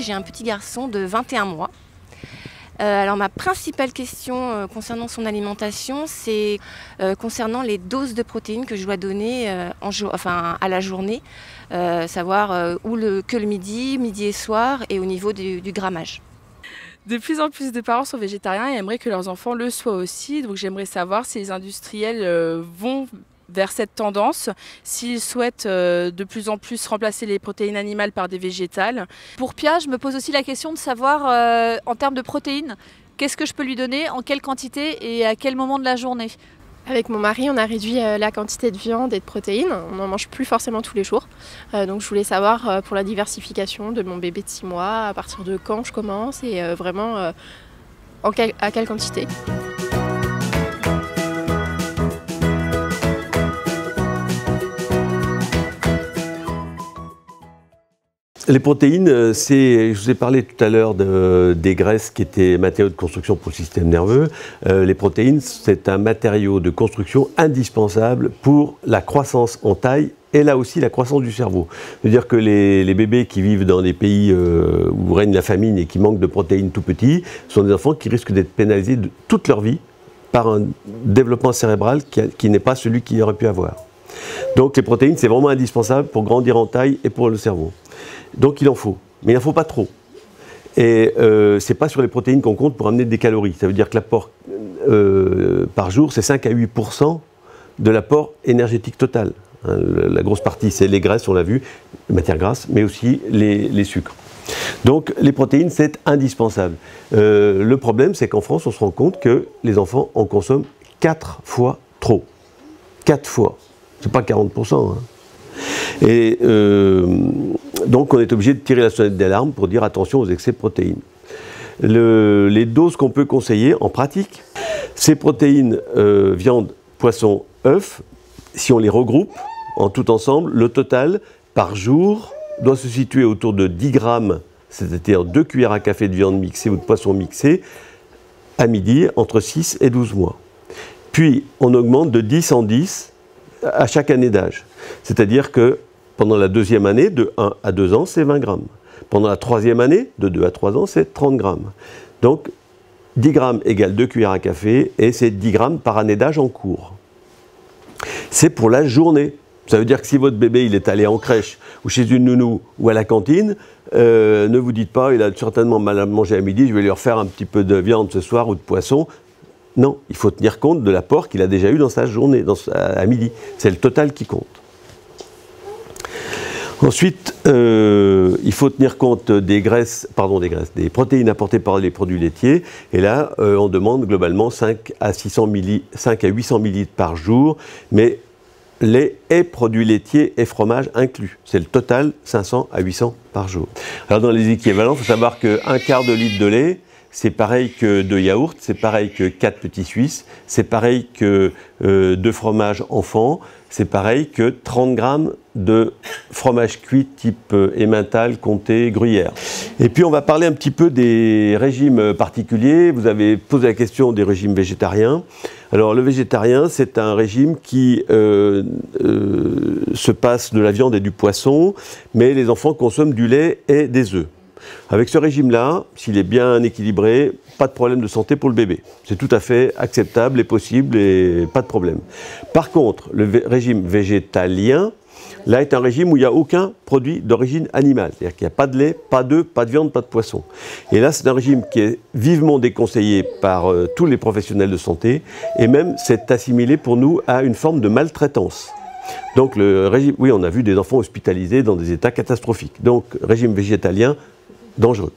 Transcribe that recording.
j'ai un petit garçon de 21 mois. Alors ma principale question concernant son alimentation, c'est concernant les doses de protéines que je dois donner à la journée, savoir que le midi et soir, et au niveau du grammage. De plus en plus de parents sont végétariens et aimeraient que leurs enfants le soient aussi. Donc j'aimerais savoir si les industriels vont vers cette tendance, s'ils souhaitent de plus en plus remplacer les protéines animales par des végétales. Pour Pia, je me pose aussi la question de savoir, en termes de protéines, qu'est-ce que je peux lui donner, en quelle quantité et à quel moment de la journée. Avec mon mari, on a réduit la quantité de viande et de protéines. On n'en mange plus forcément tous les jours. Donc je voulais savoir pour la diversification de mon bébé de 6 mois, à partir de quand je commence et vraiment à quelle quantité. Les protéines, je vous ai parlé tout à l'heure des graisses qui étaient matériaux de construction pour le système nerveux. Les protéines, c'est un matériau de construction indispensable pour la croissance en taille et là aussi la croissance du cerveau. C'est-à-dire que les bébés qui vivent dans des pays où règne la famine et qui manquent de protéines tout petits sont des enfants qui risquent d'être pénalisés de toute leur vie par un développement cérébral qui n'est pas celui qu'ils auraient pu avoir. Donc les protéines, c'est vraiment indispensable pour grandir en taille et pour le cerveau. Donc il en faut, mais il n'en faut pas trop. Et ce n'est pas sur les protéines qu'on compte pour amener des calories. Ça veut dire que l'apport par jour, c'est 5 à 8% de l'apport énergétique total. Hein, la grosse partie, c'est les graisses, on l'a vu, les matières grasses, mais aussi les sucres. Donc les protéines, c'est indispensable. Le problème, c'est qu'en France, on se rend compte que les enfants en consomment 4 fois trop. 4 fois. C'est pas 40%. Hein. Et donc on est obligé de tirer la sonnette d'alarme pour dire attention aux excès de protéines. Les doses qu'on peut conseiller en pratique, ces protéines, viande, poisson, œufs, si on les regroupe en tout ensemble, le total par jour doit se situer autour de 10 grammes, c'est-à-dire 2 cuillères à café de viande mixée ou de poisson mixé, à midi, entre 6 et 12 mois. Puis on augmente de 10 en 10 à chaque année d'âge. C'est-à-dire que pendant la deuxième année, de 1 à 2 ans, c'est 20 grammes. Pendant la troisième année, de 2 à 3 ans, c'est 30 grammes. Donc 10 grammes égale 2 cuillères à café et c'est 10 grammes par année d'âge en cours. C'est pour la journée. Ça veut dire que si votre bébé il est allé en crèche ou chez une nounou ou à la cantine, ne vous dites pas il a certainement mal à manger à midi, je vais lui refaire un petit peu de viande ce soir ou de poisson. Non, il faut tenir compte de l'apport qu'il a déjà eu dans sa journée, à midi. C'est le total qui compte. Ensuite, il faut tenir compte des protéines apportées par les produits laitiers. Et là, on demande globalement 5 à 800 millilitres par jour, mais lait et produits laitiers et fromage inclus. C'est le total 500 à 800 par jour. Alors dans les équivalents, il faut savoir qu'un quart de litre de lait, c'est pareil que 2 yaourts, c'est pareil que 4 petits suisses, c'est pareil que 2 fromages enfants, c'est pareil que 30 grammes de fromage cuit type Emmental, Comté, Gruyère. Et puis on va parler un petit peu des régimes particuliers. Vous avez posé la question des régimes végétariens. Alors le végétarien, c'est un régime qui se passe de la viande et du poisson, mais les enfants consomment du lait et des œufs. Avec ce régime-là, s'il est bien équilibré, pas de problème de santé pour le bébé. C'est tout à fait acceptable et possible et pas de problème. Par contre, le régime végétalien, là est un régime où il n'y a aucun produit d'origine animale. C'est-à-dire qu'il n'y a pas de lait, pas d'œufs, pas de viande, pas de poisson. Et là, c'est un régime qui est vivement déconseillé par tous les professionnels de santé et même c'est assimilé pour nous à une forme de maltraitance. Donc le régime, oui, on a vu des enfants hospitalisés dans des états catastrophiques. Donc régime végétalien, dangereux.